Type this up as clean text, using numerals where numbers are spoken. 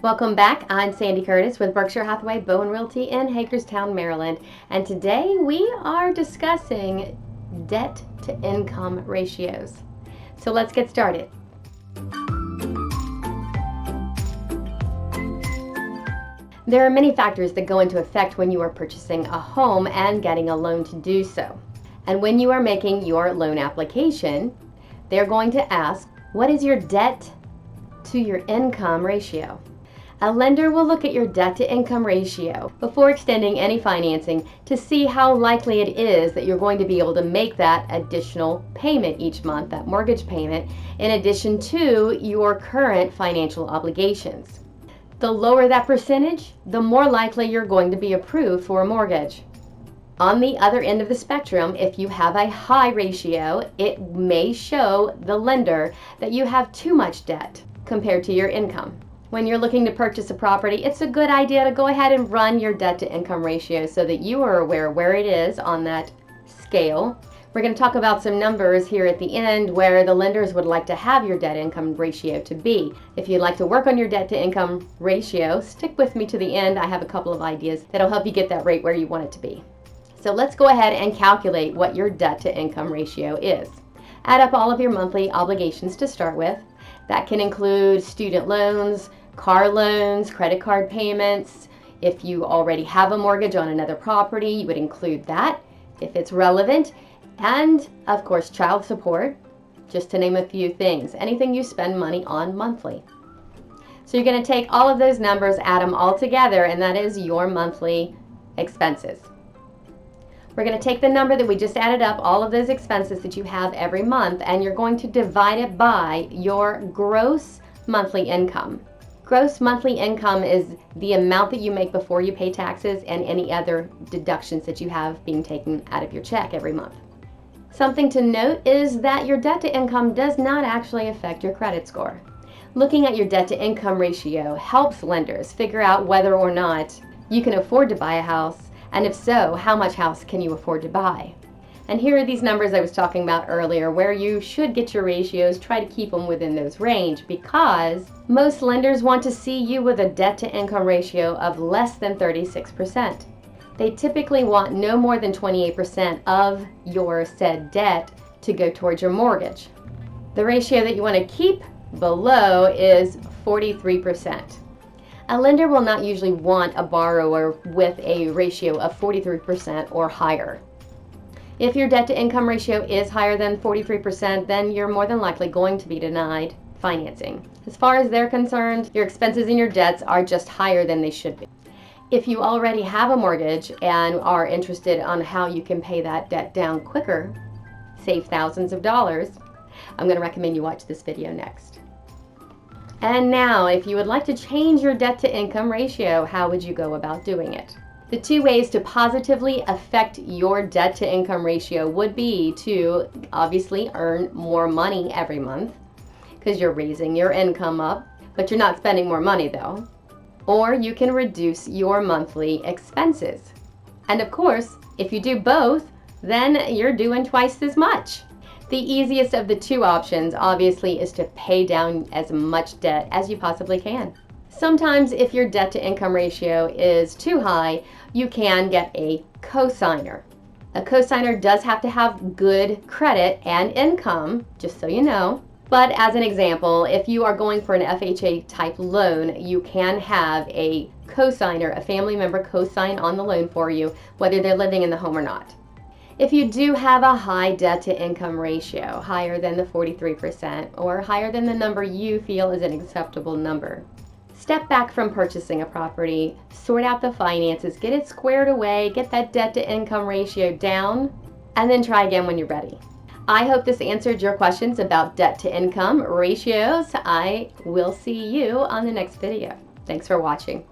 Welcome back. I'm Sandy Curtis with Berkshire Hathaway Bowen Realty in Hagerstown, Maryland. And today we are discussing debt to income ratios. So let's get started. There are many factors that go into effect when you are purchasing a home and getting a loan to do so. And when you are making your loan application, they're going to ask, what is your debt to your income ratio? A lender will look at your debt to income ratio before extending any financing to see how likely it is that you're going to be able to make that additional payment each month, that mortgage payment, in addition to your current financial obligations. The lower that percentage, the more likely you're going to be approved for a mortgage. On the other end of the spectrum, if you have a high ratio, it may show the lender that you have too much debt compared to your income. When you're looking to purchase a property, it's a good idea to go ahead and run your debt to income ratio so that you are aware where it is on that scale. We're going to talk about some numbers here at the end where the lenders would like to have your debt income ratio to be. If you'd like to work on your debt to income ratio, stick with me to the end. I have a couple of ideas that'll help you get that rate where you want it to be. So let's go ahead and calculate what your debt to income ratio is. Add up all of your monthly obligations to start with. That can include student loans, car loans, credit card payments. If you already have a mortgage on another property, you would include that if it's relevant. And of course, child support, just to name a few things. Anything you spend money on monthly. So you're going to take all of those numbers, add them all together, and that is your monthly expenses. We're going to take the number that we just added up, all of those expenses that you have every month, and you're going to divide it by your gross monthly income. Gross monthly income is the amount that you make before you pay taxes and any other deductions that you have being taken out of your check every month. Something to note is that your debt to income does not actually affect your credit score. Looking at your debt to income ratio helps lenders figure out whether or not you can afford to buy a house, and if so, how much house can you afford to buy? And here are these numbers I was talking about earlier where you should get your ratios, try to keep them within those range because most lenders want to see you with a debt to income ratio of less than 36%. They typically want no more than 28% of your said debt to go towards your mortgage. The ratio that you want to keep below is 43%. A lender will not usually want a borrower with a ratio of 43% or higher. If your debt to income ratio is higher than 43%, then you're more than likely going to be denied financing. As far as they're concerned, your expenses and your debts are just higher than they should be. If you already have a mortgage and are interested on how you can pay that debt down quicker, save thousands of dollars, I'm going to recommend you watch this video next. And now, if you would like to change your debt to income ratio, how would you go about doing it? The two ways to positively affect your debt to income ratio would be to obviously earn more money every month because you're raising your income up, but you're not spending more money though. Or you can reduce your monthly expenses. And of course, if you do both, then you're doing twice as much. The easiest of the two options, obviously, is to pay down as much debt as you possibly can. Sometimes if your debt to income ratio is too high, you can get a cosigner. A cosigner does have to have good credit and income, just so you know. But as an example, if you are going for an FHA type loan, you can have a cosigner, a family member cosign on the loan for you, whether they're living in the home or not. If you do have a high debt to income ratio, higher than the 43% or higher than the number you feel is an acceptable number, step back from purchasing a property, sort out the finances, get it squared away, get that debt to income ratio down, and then try again when you're ready. I hope this answered your questions about debt to income ratios. I will see you on the next video. Thanks for watching.